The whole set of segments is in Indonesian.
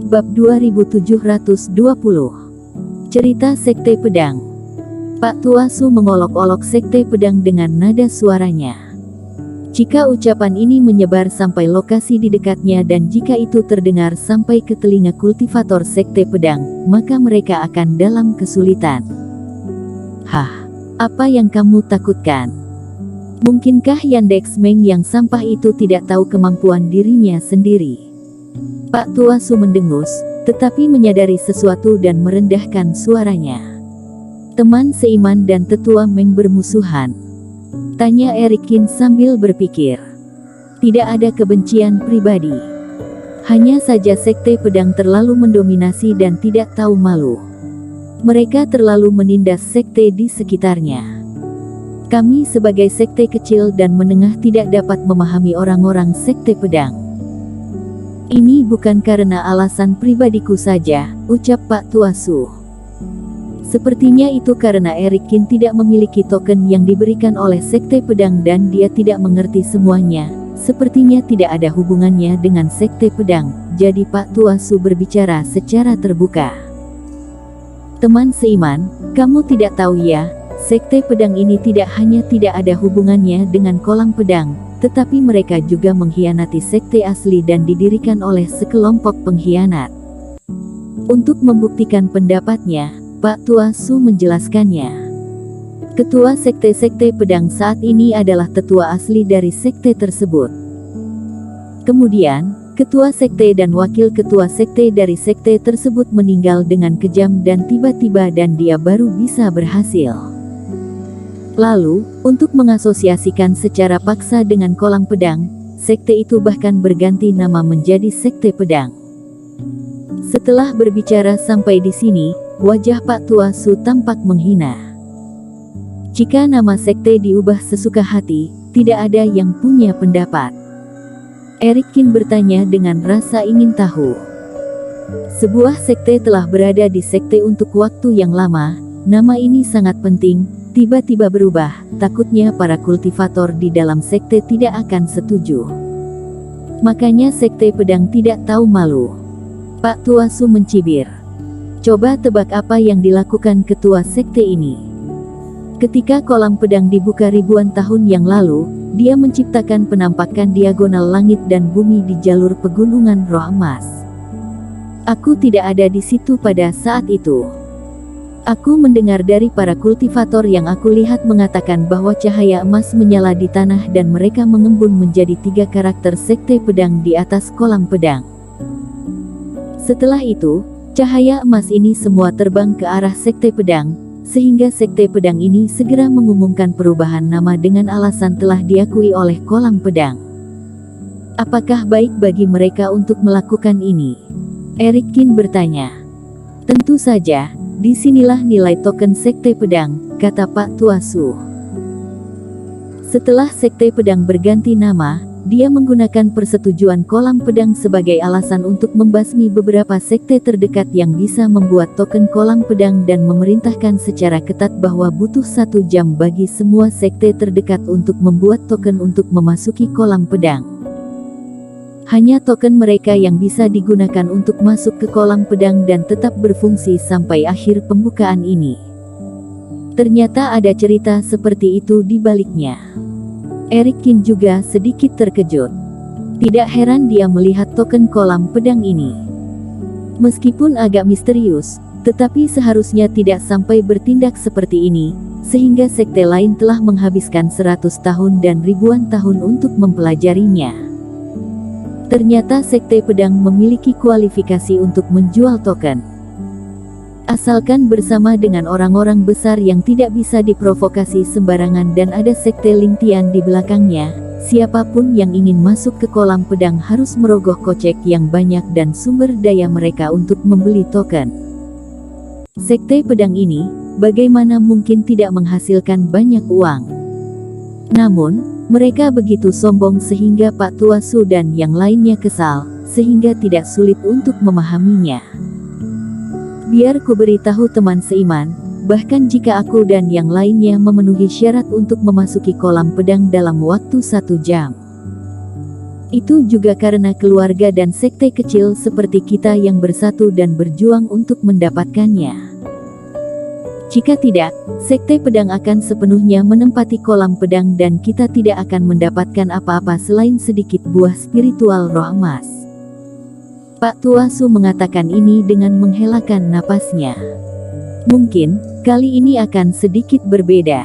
Bab 2720. Cerita Sekte Pedang. Pak Tuasu mengolok-olok Sekte Pedang dengan nada suaranya. Jika ucapan ini menyebar sampai lokasi di dekatnya dan jika itu terdengar sampai ke telinga kultivator Sekte Pedang, maka mereka akan dalam kesulitan. Hah, apa yang kamu takutkan? Mungkinkah Yandex Meng yang sampah itu tidak tahu kemampuan dirinya sendiri? Pak Tuasu mendengus, tetapi menyadari sesuatu dan merendahkan suaranya. Teman seiman dan tetua Meng bermusuhan? Tanya Erikin sambil berpikir. Tidak ada kebencian pribadi. Hanya saja Sekte Pedang terlalu mendominasi dan tidak tahu malu. Mereka terlalu menindas sekte di sekitarnya. Kami sebagai sekte kecil dan menengah tidak dapat memahami orang-orang Sekte Pedang. Ini bukan karena alasan pribadiku saja, ucap Pak Tuasu. Sepertinya itu karena Erikin tidak memiliki token yang diberikan oleh Sekte Pedang dan dia tidak mengerti semuanya. Sepertinya tidak ada hubungannya dengan Sekte Pedang, jadi Pak Tuasu berbicara secara terbuka. Teman seiman, kamu tidak tahu ya, Sekte Pedang ini tidak hanya tidak ada hubungannya dengan kolam pedang, tetapi mereka juga mengkhianati sekte asli dan didirikan oleh sekelompok pengkhianat. Untuk membuktikan pendapatnya, Pak Tuasu menjelaskannya. Ketua sekte-sekte pedang saat ini adalah tetua asli dari sekte tersebut. Kemudian, ketua sekte dan wakil ketua sekte dari sekte tersebut meninggal dengan kejam dan tiba-tiba dan dia baru bisa berhasil. Lalu, untuk mengasosiasikan secara paksa dengan kolam pedang, sekte itu bahkan berganti nama menjadi Sekte Pedang. Setelah berbicara sampai di sini, wajah Pak Tuasu tampak menghina. Jika nama sekte diubah sesuka hati, tidak ada yang punya pendapat. Erikin bertanya dengan rasa ingin tahu. Sebuah sekte telah berada di sekte untuk waktu yang lama, nama ini sangat penting. Tiba-tiba berubah, takutnya para kultivator di dalam sekte tidak akan setuju. Makanya Sekte Pedang tidak tahu malu. Pak Tuasu mencibir. Coba tebak apa yang dilakukan ketua sekte ini. Ketika kolam pedang dibuka ribuan tahun yang lalu, dia menciptakan penampakan diagonal langit dan bumi di jalur pegunungan Roh Emas. Aku tidak ada di situ pada saat itu. Aku mendengar dari para kultivator yang aku lihat mengatakan bahwa cahaya emas menyala di tanah dan mereka mengembun menjadi 3 karakter Sekte Pedang di atas kolam pedang. Setelah itu, cahaya emas ini semua terbang ke arah Sekte Pedang, sehingga Sekte Pedang ini segera mengumumkan perubahan nama dengan alasan telah diakui oleh kolam pedang. Apakah baik bagi mereka untuk melakukan ini? Erikin bertanya. Tentu saja. Disinilah nilai token Sekte Pedang, kata Pak Tuasu. Setelah Sekte Pedang berganti nama, dia menggunakan persetujuan kolam pedang sebagai alasan untuk membasmi beberapa sekte terdekat yang bisa membuat token kolam pedang dan memerintahkan secara ketat bahwa butuh 1 jam bagi semua sekte terdekat untuk membuat token untuk memasuki kolam pedang. Hanya token mereka yang bisa digunakan untuk masuk ke kolam pedang dan tetap berfungsi sampai akhir pembukaan ini. Ternyata ada cerita seperti itu di baliknya. Erikin juga sedikit terkejut. Tidak heran dia melihat token kolam pedang ini. Meskipun agak misterius, tetapi seharusnya tidak sampai bertindak seperti ini, sehingga sekte lain telah menghabiskan 100 tahun dan ribuan tahun untuk mempelajarinya. Ternyata Sekte Pedang memiliki kualifikasi untuk menjual token. Asalkan bersama dengan orang-orang besar yang tidak bisa diprovokasi sembarangan dan ada sekte Lingtian di belakangnya, siapapun yang ingin masuk ke kolam pedang harus merogoh kocek yang banyak dan sumber daya mereka untuk membeli token. Sekte Pedang ini, bagaimana mungkin tidak menghasilkan banyak uang? Namun, mereka begitu sombong sehingga Pak Tuasu dan yang lainnya kesal, sehingga tidak sulit untuk memahaminya. Biar ku beritahu teman seiman, bahkan jika aku dan yang lainnya memenuhi syarat untuk memasuki kolam pedang dalam waktu 1 jam. Itu juga karena keluarga dan sekte kecil seperti kita yang bersatu dan berjuang untuk mendapatkannya. Jika tidak, sekte pedang akan sepenuhnya menempati kolam pedang dan kita tidak akan mendapatkan apa-apa selain sedikit buah spiritual roh emas. Pak Tua Su mengatakan ini dengan menghelakan napasnya. Mungkin, kali ini akan sedikit berbeda.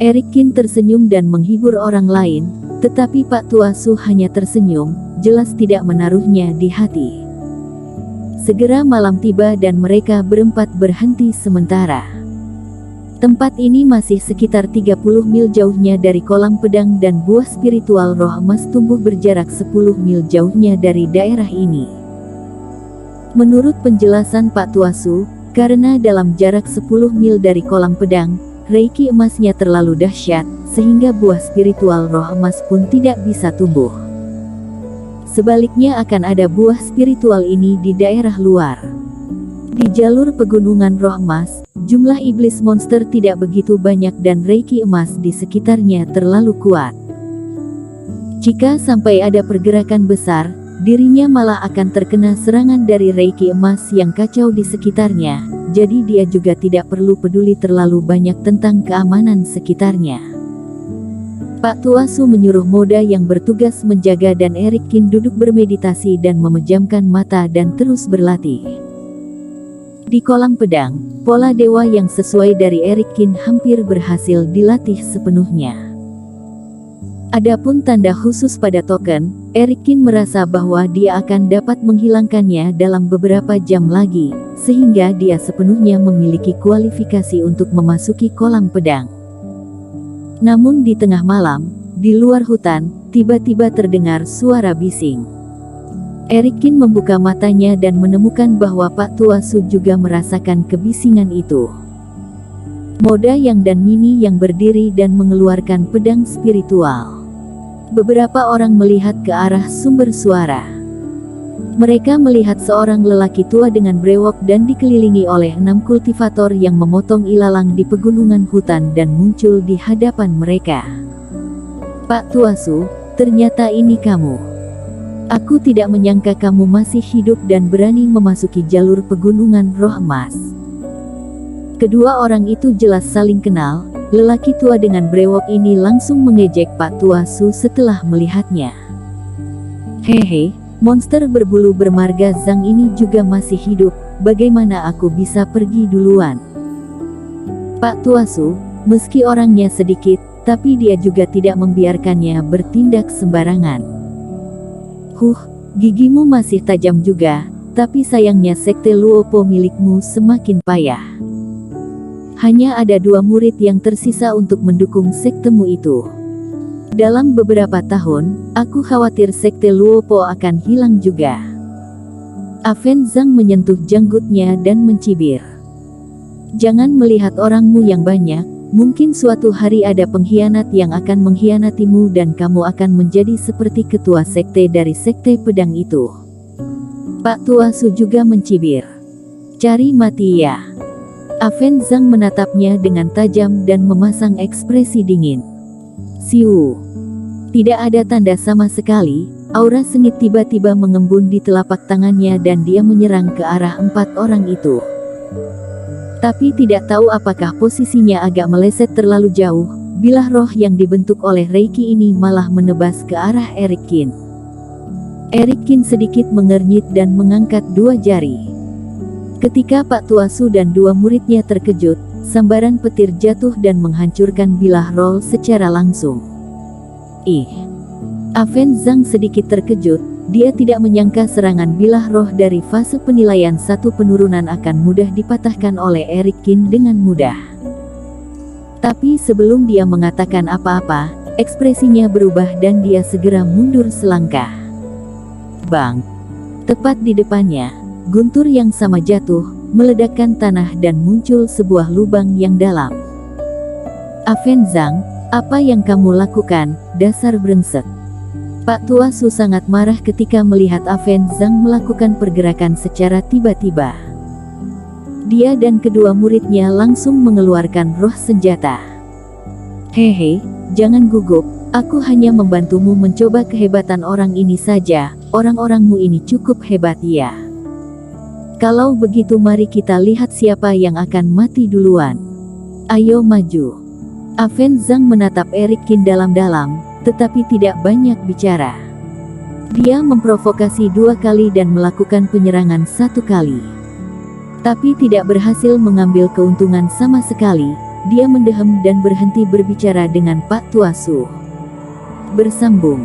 Eric Kin tersenyum dan menghibur orang lain. Tetapi Pak Tua Su hanya tersenyum, jelas tidak menaruhnya di hati. Segera malam tiba dan mereka berempat berhenti sementara. Tempat ini masih sekitar 30 mil jauhnya dari kolam pedang dan buah spiritual roh emas tumbuh berjarak 10 mil jauhnya dari daerah ini. Menurut penjelasan Pak Tua Su, karena dalam jarak 10 mil dari kolam pedang, reiki emasnya terlalu dahsyat, sehingga buah spiritual roh emas pun tidak bisa tumbuh. Sebaliknya akan ada buah spiritual ini di daerah luar. Di jalur pegunungan roh emas, jumlah iblis monster tidak begitu banyak dan reiki emas di sekitarnya terlalu kuat. Jika sampai ada pergerakan besar, dirinya malah akan terkena serangan dari reiki emas yang kacau di sekitarnya. Jadi dia juga tidak perlu peduli terlalu banyak tentang keamanan sekitarnya. Pak Tua Su menyuruh Moda yang bertugas menjaga dan Eric Kin duduk bermeditasi dan memejamkan mata dan terus berlatih. Di kolam pedang, pola dewa yang sesuai dari Eric Kin hampir berhasil dilatih sepenuhnya. Adapun tanda khusus pada token, Eric Kin merasa bahwa dia akan dapat menghilangkannya dalam beberapa jam lagi, sehingga dia sepenuhnya memiliki kualifikasi untuk memasuki kolam pedang. Namun di tengah malam, di luar hutan, tiba-tiba terdengar suara bising. Eric Kin membuka matanya dan menemukan bahwa Pak Tua Su juga merasakan kebisingan itu. Moda Yang dan Mini yang berdiri dan mengeluarkan pedang spiritual. Beberapa orang melihat ke arah sumber suara. Mereka melihat seorang lelaki tua dengan brewok dan dikelilingi oleh 6 kultivator yang memotong ilalang di pegunungan hutan dan muncul di hadapan mereka. Pak Tua Su, ternyata ini kamu. Aku tidak menyangka kamu masih hidup dan berani memasuki jalur pegunungan roh emas. Kedua orang itu jelas saling kenal. Lelaki tua dengan brewok ini langsung mengejek Pak Tua Su setelah melihatnya. Hehe, monster berbulu bermarga Zhang ini juga masih hidup, bagaimana aku bisa pergi duluan? Pak Tua Su, meski orangnya sedikit, tapi dia juga tidak membiarkannya bertindak sembarangan. Gigimu masih tajam juga, tapi sayangnya sekte Luopo milikmu semakin payah. Hanya ada 2 murid yang tersisa untuk mendukung sektemu itu. Dalam beberapa tahun, aku khawatir sekte Luopo akan hilang juga. Aven Zhang menyentuh janggutnya dan mencibir. Jangan melihat orangmu yang banyak, mungkin suatu hari ada pengkhianat yang akan mengkhianatimu dan kamu akan menjadi seperti ketua sekte dari sekte pedang itu. Pak Tua Su juga mencibir. Cari mati ya. Aven Zhang menatapnya dengan tajam dan memasang ekspresi dingin. Siu. Tidak ada tanda sama sekali, aura sengit tiba-tiba mengembun di telapak tangannya dan dia menyerang ke arah 4 orang itu. Tapi tidak tahu apakah posisinya agak meleset terlalu jauh, bilah roh yang dibentuk oleh Reiki ini malah menebas ke arah Eric Kin. Eric Kin sedikit mengernyit dan mengangkat 2 jari. Ketika Pak Tua Su dan 2 muridnya terkejut, sambaran petir jatuh dan menghancurkan bilah roh secara langsung. Aven Zhang sedikit terkejut, dia tidak menyangka serangan bilah roh dari fase penilaian 1 penurunan akan mudah dipatahkan oleh Eric Kin dengan mudah. Tapi sebelum dia mengatakan apa-apa, ekspresinya berubah dan dia segera mundur selangkah. Bang! Tepat di depannya, guntur yang sama jatuh, meledakkan tanah dan muncul sebuah lubang yang dalam. Aven Zhang, apa yang kamu lakukan, dasar brengsek? Pak Tua Su sangat marah ketika melihat Aven Zhang melakukan pergerakan secara tiba-tiba. Dia dan kedua muridnya langsung mengeluarkan roh senjata. Hehe, jangan gugup, Aku hanya membantumu mencoba kehebatan orang ini saja. Orang-orangmu ini cukup hebat ya. Kalau begitu mari kita lihat siapa yang akan mati duluan. Ayo maju. Aven Zhang menatap Eric Qin dalam-dalam, tetapi tidak banyak bicara. Dia memprovokasi 2 kali dan melakukan penyerangan 1 kali. Tapi tidak berhasil mengambil keuntungan sama sekali. Dia mendehem dan berhenti berbicara dengan Pak Tua Su. Bersambung.